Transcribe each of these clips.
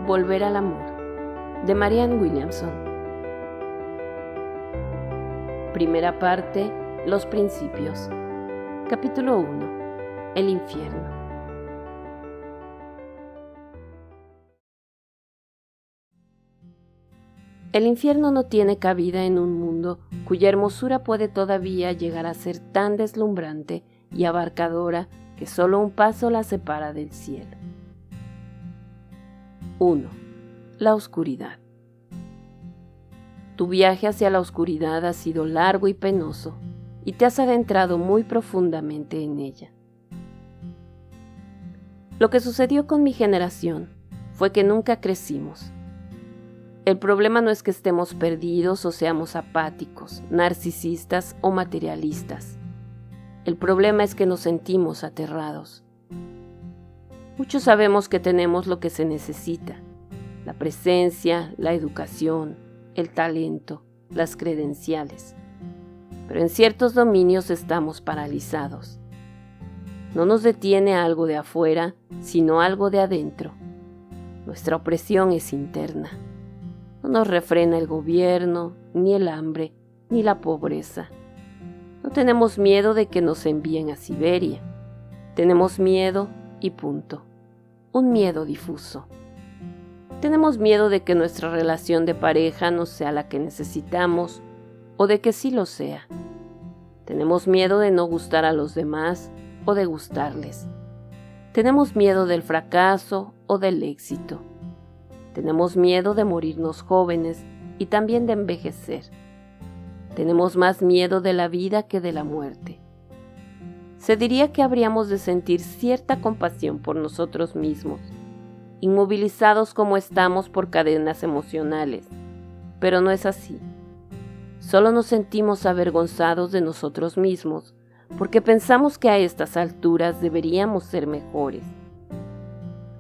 Volver al amor, de Marianne Williamson. Primera parte, los principios. Capítulo 1. El infierno. El infierno no tiene cabida en un mundo cuya hermosura puede todavía llegar a ser tan deslumbrante y abarcadora que solo un paso la separa del cielo. 1. La oscuridad. Tu viaje hacia la oscuridad ha sido largo y penoso, y te has adentrado muy profundamente en ella. Lo que sucedió con mi generación fue que nunca crecimos. El problema no es que estemos perdidos o seamos apáticos, narcisistas o materialistas. El problema es que nos sentimos aterrados. Muchos sabemos que tenemos lo que se necesita: la presencia, la educación, el talento, las credenciales. Pero en ciertos dominios estamos paralizados. No nos detiene algo de afuera, sino algo de adentro. Nuestra opresión es interna. No nos refrena el gobierno, ni el hambre, ni la pobreza. No tenemos miedo de que nos envíen a Siberia. Tenemos miedo y punto. Un miedo difuso. Tenemos miedo de que nuestra relación de pareja no sea la que necesitamos o de que sí lo sea. Tenemos miedo de no gustar a los demás o de gustarles. Tenemos miedo del fracaso o del éxito. Tenemos miedo de morirnos jóvenes y también de envejecer. Tenemos más miedo de la vida que de la muerte. Se diría que habríamos de sentir cierta compasión por nosotros mismos, inmovilizados como estamos por cadenas emocionales, pero no es así. Solo nos sentimos avergonzados de nosotros mismos porque pensamos que a estas alturas deberíamos ser mejores.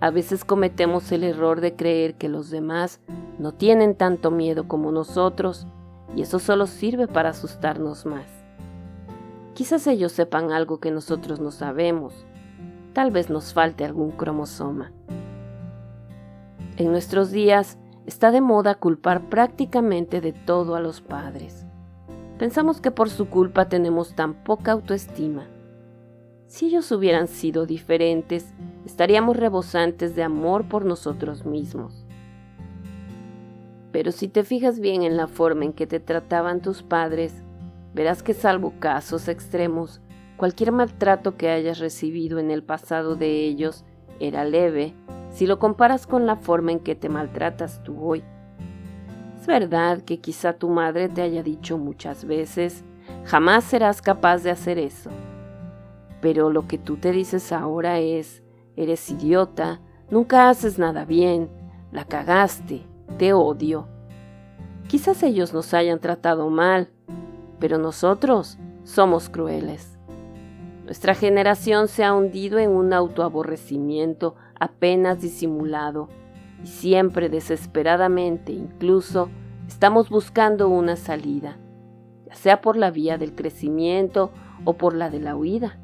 A veces cometemos el error de creer que los demás no tienen tanto miedo como nosotros, y eso solo sirve para asustarnos más. Quizás ellos sepan algo que nosotros no sabemos. Tal vez nos falte algún cromosoma. En nuestros días está de moda culpar prácticamente de todo a los padres. Pensamos que por su culpa tenemos tan poca autoestima. Si ellos hubieran sido diferentes, estaríamos rebosantes de amor por nosotros mismos. Pero si te fijas bien en la forma en que te trataban tus padres, verás que, salvo casos extremos, cualquier maltrato que hayas recibido en el pasado de ellos era leve si lo comparas con la forma en que te maltratas tú hoy. Es verdad que quizá tu madre te haya dicho muchas veces: jamás serás capaz de hacer eso. Pero lo que tú te dices ahora es: eres idiota, nunca haces nada bien, la cagaste, te odio. Quizás ellos nos hayan tratado mal, pero nosotros somos crueles. Nuestra generación se ha hundido en un autoaborrecimiento apenas disimulado, y siempre desesperadamente incluso estamos buscando una salida, ya sea por la vía del crecimiento o por la de la huida.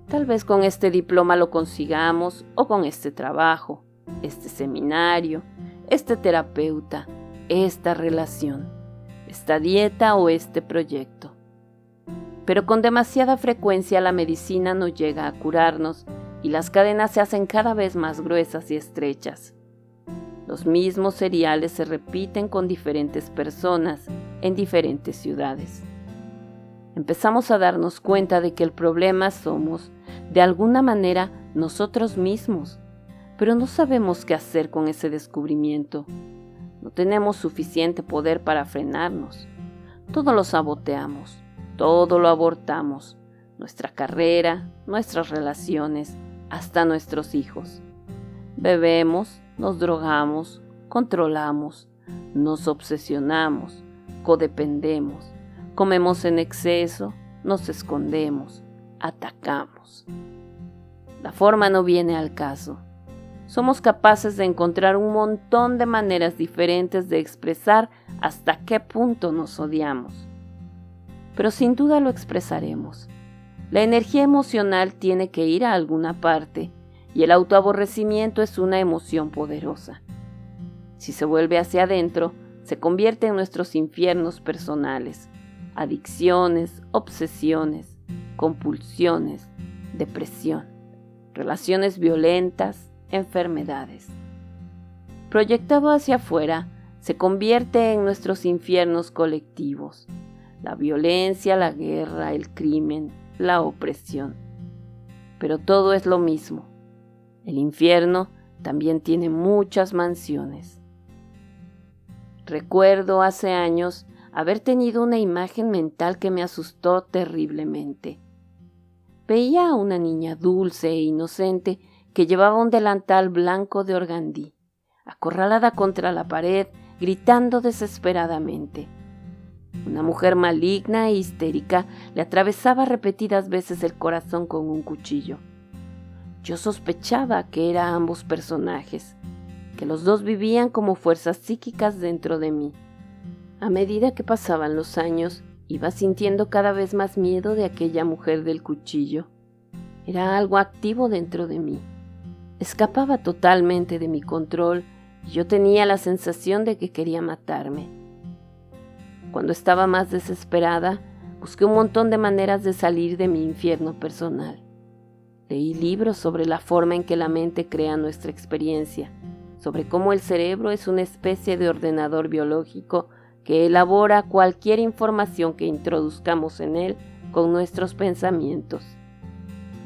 Tal vez con este diploma lo consigamos, o con este trabajo, este seminario, este terapeuta, esta relación, esta dieta o este proyecto. Pero con demasiada frecuencia la medicina no llega a curarnos y las cadenas se hacen cada vez más gruesas y estrechas. Los mismos seriales se repiten con diferentes personas en diferentes ciudades. Empezamos a darnos cuenta de que el problema somos, de alguna manera, nosotros mismos, pero no sabemos qué hacer con ese descubrimiento. No tenemos suficiente poder para frenarnos. Todo lo saboteamos, todo lo abortamos, nuestra carrera, nuestras relaciones, hasta nuestros hijos. Bebemos, nos drogamos, controlamos, nos obsesionamos, codependemos, comemos en exceso, nos escondemos, atacamos. La forma no viene al caso. Somos capaces de encontrar un montón de maneras diferentes de expresar hasta qué punto nos odiamos. Pero sin duda lo expresaremos. La energía emocional tiene que ir a alguna parte y el autoaborrecimiento es una emoción poderosa. Si se vuelve hacia adentro, se convierte en nuestros infiernos personales, adicciones, obsesiones, compulsiones, depresión, relaciones violentas, enfermedades. Proyectado hacia afuera, se convierte en nuestros infiernos colectivos, la violencia, la guerra, el crimen, la opresión. Pero todo es lo mismo. El infierno también tiene muchas mansiones. Recuerdo hace años haber tenido una imagen mental que me asustó terriblemente. Veía a una niña dulce e inocente que llevaba un delantal blanco de organdí, acorralada contra la pared, gritando desesperadamente. Una mujer maligna e histérica le atravesaba repetidas veces el corazón con un cuchillo. Yo sospechaba que eran ambos personajes, que los dos vivían como fuerzas psíquicas dentro de mí. A medida que pasaban los años, iba sintiendo cada vez más miedo de aquella mujer del cuchillo. Era algo activo dentro de mí. Escapaba totalmente de mi control y yo tenía la sensación de que quería matarme. Cuando estaba más desesperada, busqué un montón de maneras de salir de mi infierno personal. Leí libros sobre la forma en que la mente crea nuestra experiencia, sobre cómo el cerebro es una especie de ordenador biológico que elabora cualquier información que introduzcamos en él con nuestros pensamientos.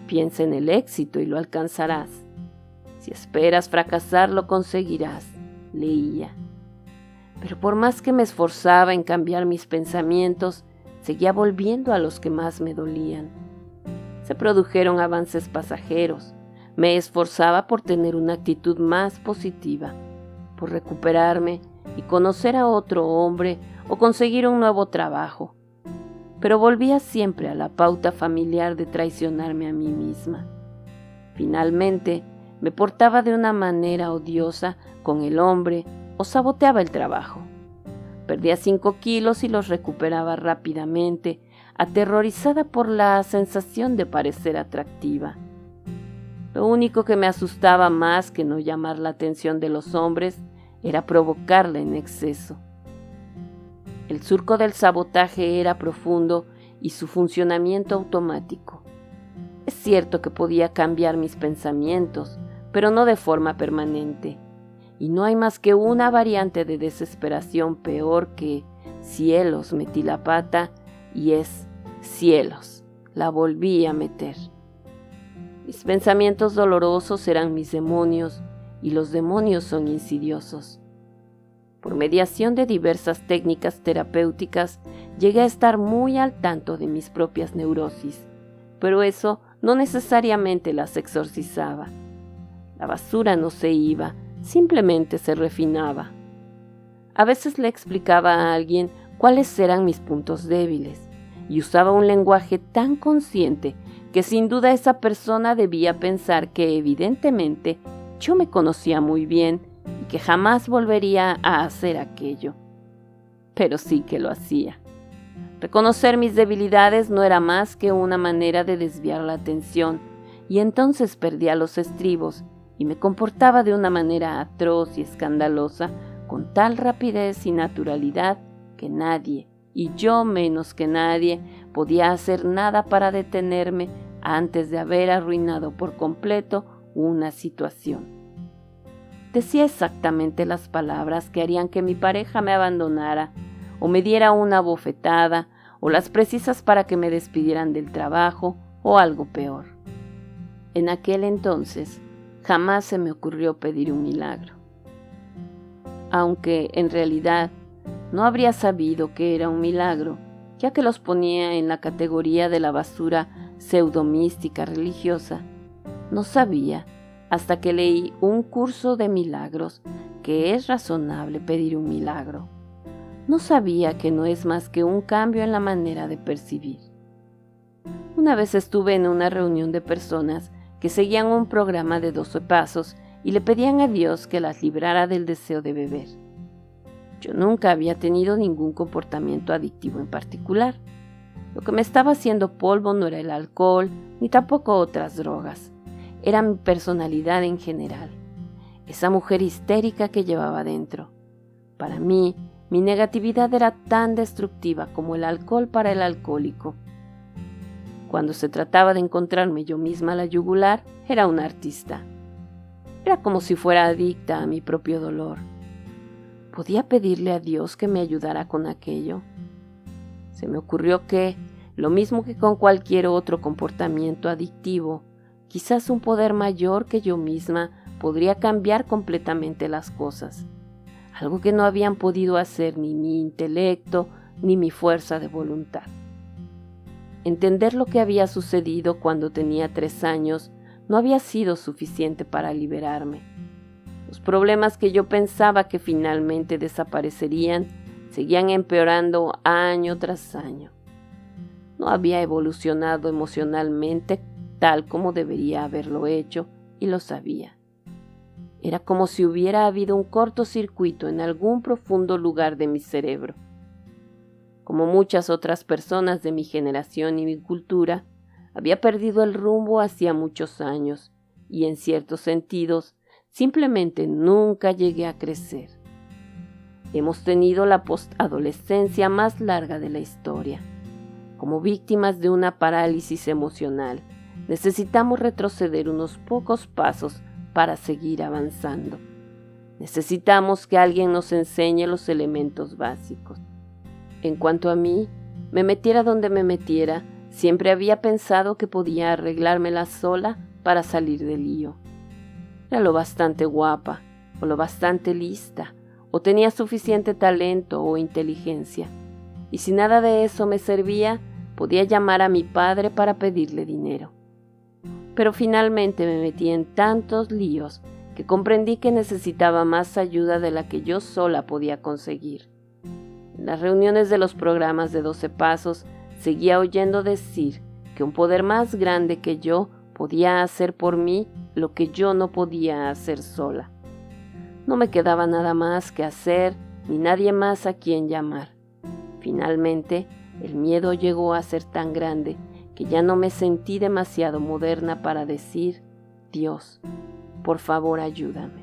Piensa en el éxito y lo alcanzarás. Si esperas fracasar, lo conseguirás, leía. Pero por más que me esforzaba en cambiar mis pensamientos, seguía volviendo a los que más me dolían. Se produjeron avances pasajeros. Me esforzaba por tener una actitud más positiva, por recuperarme y conocer a otro hombre o conseguir un nuevo trabajo. Pero volvía siempre a la pauta familiar de traicionarme a mí misma. Finalmente, me portaba de una manera odiosa con el hombre o saboteaba el trabajo. Perdía 5 kilos y los recuperaba rápidamente, aterrorizada por la sensación de parecer atractiva. Lo único que me asustaba más que no llamar la atención de los hombres era provocarla en exceso. El surco del sabotaje era profundo y su funcionamiento automático. Es cierto que podía cambiar mis pensamientos, pero no de forma permanente. Y no hay más que una variante de desesperación peor que cielos, metí la pata, y es cielos, la volví a meter. Mis pensamientos dolorosos eran mis demonios, y los demonios son insidiosos. Por mediación de diversas técnicas terapéuticas, llegué a estar muy al tanto de mis propias neurosis, pero eso no necesariamente las exorcizaba. La basura no se iba, simplemente se refinaba. A veces le explicaba a alguien cuáles eran mis puntos débiles, y usaba un lenguaje tan consciente que sin duda esa persona debía pensar que evidentemente yo me conocía muy bien y que jamás volvería a hacer aquello. Pero sí que lo hacía. Reconocer mis debilidades no era más que una manera de desviar la atención, y entonces perdía los estribos y me comportaba de una manera atroz y escandalosa, con tal rapidez y naturalidad que nadie, y yo menos que nadie, podía hacer nada para detenerme antes de haber arruinado por completo una situación. Decía exactamente las palabras que harían que mi pareja me abandonara, o me diera una bofetada, o las precisas para que me despidieran del trabajo, o algo peor. En aquel entonces, jamás se me ocurrió pedir un milagro. Aunque, en realidad, no habría sabido que era un milagro, ya que los ponía en la categoría de la basura pseudomística religiosa. No sabía, hasta que leí un curso de milagros, que es razonable pedir un milagro. No sabía que no es más que un cambio en la manera de percibir. Una vez estuve en una reunión de personas que seguían un programa de 12 pasos y le pedían a Dios que las librara del deseo de beber. Yo nunca había tenido ningún comportamiento adictivo en particular. Lo que me estaba haciendo polvo no era el alcohol, ni tampoco otras drogas. era mi personalidad en general, esa mujer histérica que llevaba dentro. Para mí, mi negatividad era tan destructiva como el alcohol para el alcohólico. Cuando se trataba de encontrarme yo misma a la yugular, era una artista. Era como si fuera adicta a mi propio dolor. ¿Podía pedirle a Dios que me ayudara con aquello? Se me ocurrió que, lo mismo que con cualquier otro comportamiento adictivo, quizás un poder mayor que yo misma podría cambiar completamente las cosas, algo que no habían podido hacer ni mi intelecto ni mi fuerza de voluntad. Entender lo que había sucedido cuando tenía 3 años no había sido suficiente para liberarme. Los problemas que yo pensaba que finalmente desaparecerían seguían empeorando año tras año. No había evolucionado emocionalmente tal como debería haberlo hecho y lo sabía. Era como si hubiera habido un cortocircuito en algún profundo lugar de mi cerebro. Como muchas otras personas de mi generación y mi cultura, había perdido el rumbo hacía muchos años y en ciertos sentidos simplemente nunca llegué a crecer. Hemos tenido la postadolescencia más larga de la historia. Como víctimas de una parálisis emocional, necesitamos retroceder unos pocos pasos para seguir avanzando. Necesitamos que alguien nos enseñe los elementos básicos. En cuanto a mí, me metiera donde me metiera, siempre había pensado que podía arreglármela sola para salir del lío. Era lo bastante guapa, o lo bastante lista, o tenía suficiente talento o inteligencia, y si nada de eso me servía, podía llamar a mi padre para pedirle dinero. Pero finalmente me metí en tantos líos que comprendí que necesitaba más ayuda de la que yo sola podía conseguir. En las reuniones de los programas de 12 Pasos seguía oyendo decir que un poder más grande que yo podía hacer por mí lo que yo no podía hacer sola. No me quedaba nada más que hacer ni nadie más a quien llamar. Finalmente, el miedo llegó a ser tan grande que ya no me sentí demasiado moderna para decir: Dios, por favor, ayúdame.